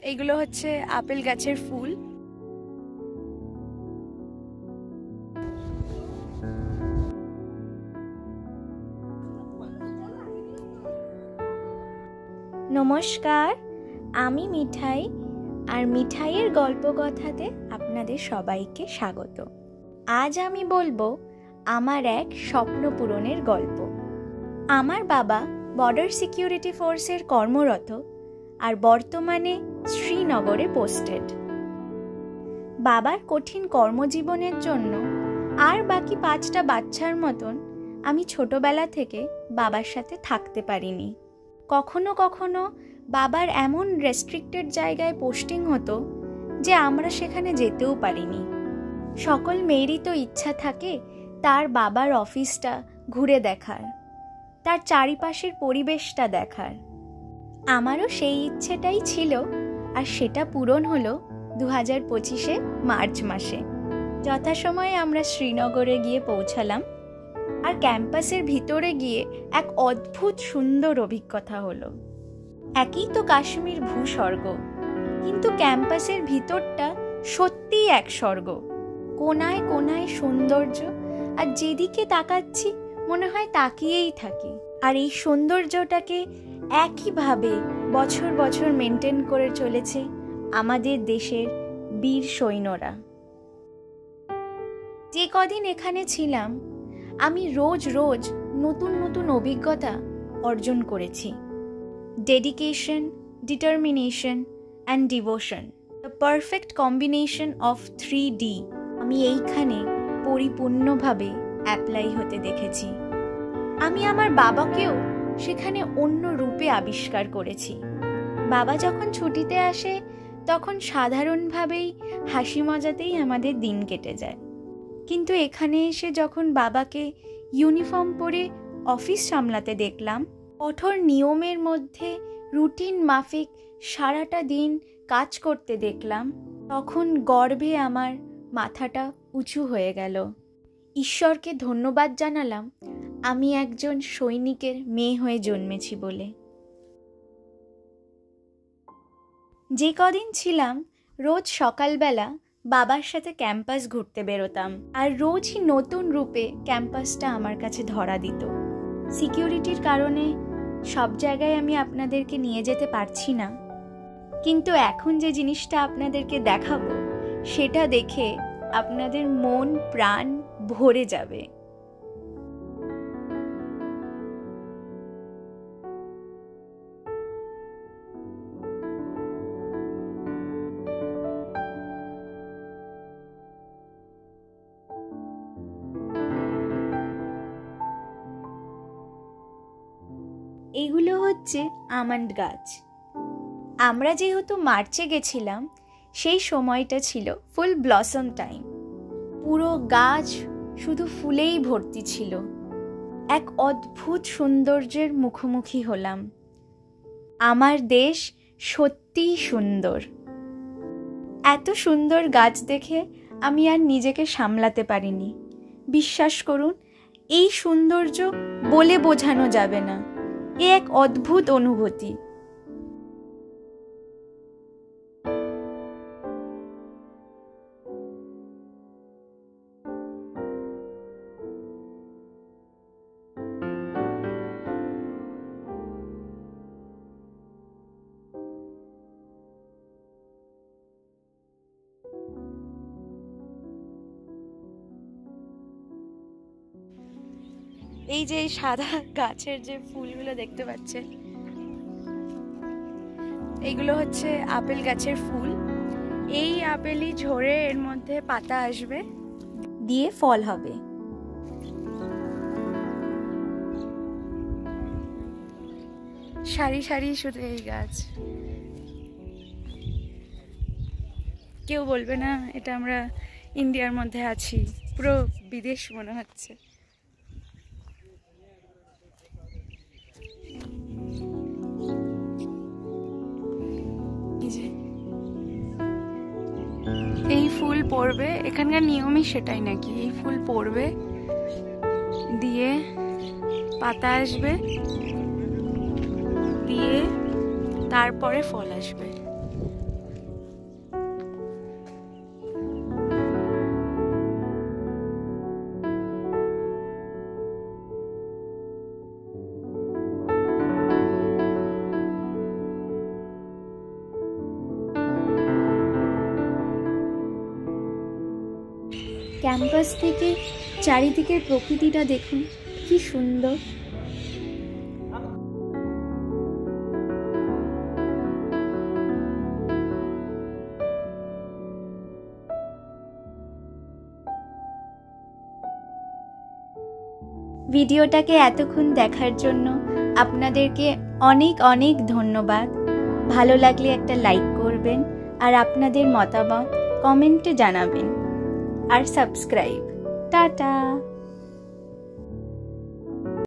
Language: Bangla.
এইগুলো হচ্ছে আপেল গাছের ফুল। নমস্কার, আমি মিঠাই, আর মিঠাইয়ের গল্প কথাতে আপনাদের সবাইকে স্বাগত। আজ আমি বলবো আমার এক স্বপ্ন পূরণের গল্প। আমার বাবা বর্ডার সিকিউরিটি ফোর্সের কর্মরত আর বর্তমানে শ্রীনগরে পোস্টেড। বাবার কঠিন কর্মজীবনের জন্য আর বাকি 5টা বাচ্চার মতন আমি ছোটবেলা থেকে বাবার সাথে থাকতে পারিনি। কখনো কখনো বাবার এমন রেস্ট্রিক্টেড জায়গায় পোস্টিং হতো যে আমরা সেখানে যেতেও পারিনি। সকল মেয়েরই তো ইচ্ছা থাকে তার বাবার অফিসটা ঘুরে দেখার, তার চারিপাশের পরিবেশটা দেখার। আমারও সেই ইচ্ছেটাই ছিল, আর সেটা পূরণ হলো 2025 মার্চ মাসে। যথাসময়ে আমরা শ্রীনগরে গিয়ে পৌঁছালাম, আর ক্যাম্পাসের ভিতরে গিয়ে এক অদ্ভুত সুন্দর অভিজ্ঞতা হলো। একই তো কাশ্মীর ভূস্বর্গ, কিন্তু ক্যাম্পাসের ভিতরটা সত্যিই এক স্বর্গ। কোনায় কোনায় সৌন্দর্য, আর যেদিকে তাকাচ্ছি মনে হয় তাকিয়েই থাকি। আর এই সৌন্দর্যটাকে একইভাবে বছর বছর মেনটেন করে চলেছে আমাদের দেশের বীর সৈন্যরা। যে কদিন এখানে ছিলাম আমি রোজ রোজ নতুন নতুন অভিজ্ঞতা অর্জন করেছি। Dedication, determination and devotion, the perfect combination of 3D আমি এইখানে পরিপূর্ণভাবে অ্যাপ্লাই হতে দেখেছি। আমি আমার বাবাকেও সেখানে অন্য রূপে আবিষ্কার করেছি। বাবা যখন ছুটিতে আসে তখন সাধারণভাবেই হাসি মজাতেই আমাদের দিন কেটে যায়, কিন্তু এখানে এসে যখন বাবাকে ইউনিফর্ম পরে অফিস সামলাতে দেখলাম, কঠোর নিয়মের মধ্যে রুটিন মাফিক সারাটা দিন কাজ করতে দেখলাম, তখন গর্বে আমার মাথাটা উঁচু হয়ে গেল। ঈশ্বরকে ধন্যবাদ জানালাম আমি একজন সৈনিকের মেয়ে হয়ে জন্মেছি বলে। যে কদিন ছিলাম রোজ সকালবেলা বাবার সাথে ক্যাম্পাস ঘুরতে বেরোতাম, আর রোজই নতুন রূপে ক্যাম্পাসটা আমার কাছে ধরা দিত। সিকিউরিটির কারণে সব জায়গায় আমি আপনাদেরকে নিয়ে যেতে পারছি না, কিন্তু এখন যে জিনিসটা আপনাদেরকে দেখাবো সেটা দেখে আপনাদের মন প্রাণ ভরে যাবে। এগুলো হচ্ছে আমন্ড গাছ। আমরা যেহেতু মার্চে গেছিলাম, সেই সময়টা ছিল ফুল ব্লসম টাইম। পুরো গাছ শুধু ফুলেই ভর্তি ছিল। এক অদ্ভুত সৌন্দর্যের মুখোমুখি হলাম। আমার দেশ সত্যিই সুন্দর। এত সুন্দর গাছ দেখে আমি আর নিজেকে সামলাতে পারিনি। বিশ্বাস করুন, এই সৌন্দর্য বলে বোঝানো যাবে না। এ এক অদ্ভুত অনুভূতি। এই যে এই সাদা গাছের যে ফুলগুলো দেখতে পাচ্ছেন, এইগুলো হচ্ছে আপেল গাছের ফুল। এই আপেলই ঝরে এর মধ্যে পাতা আসবে, দিয়ে ফল হবে। সারি সারি শুধু এই গাছ। কেউ বলবে না এটা আমরা ইন্ডিয়ার মধ্যে আছি, পুরো বিদেশ মনে হচ্ছে। এই ফুল পড়বে, এখানকার নিয়মই সেটাই নাকি, এই ফুল পড়বে, দিয়ে পাতা আসবে, দিয়ে তারপরে ফল আসবে। ক্যাম্পাস থেকে চারিদিকের প্রকৃতিটা দেখুন, কি সুন্দর। ভিডিওটাকে এতক্ষণ দেখার জন্য আপনাদেরকে অনেক অনেক ধন্যবাদ। ভালো লাগলে একটা লাইক করবেন আর আপনাদের মতামত কমেন্টে জানাবেন আর সাবস্ক্রাইব। টাটা।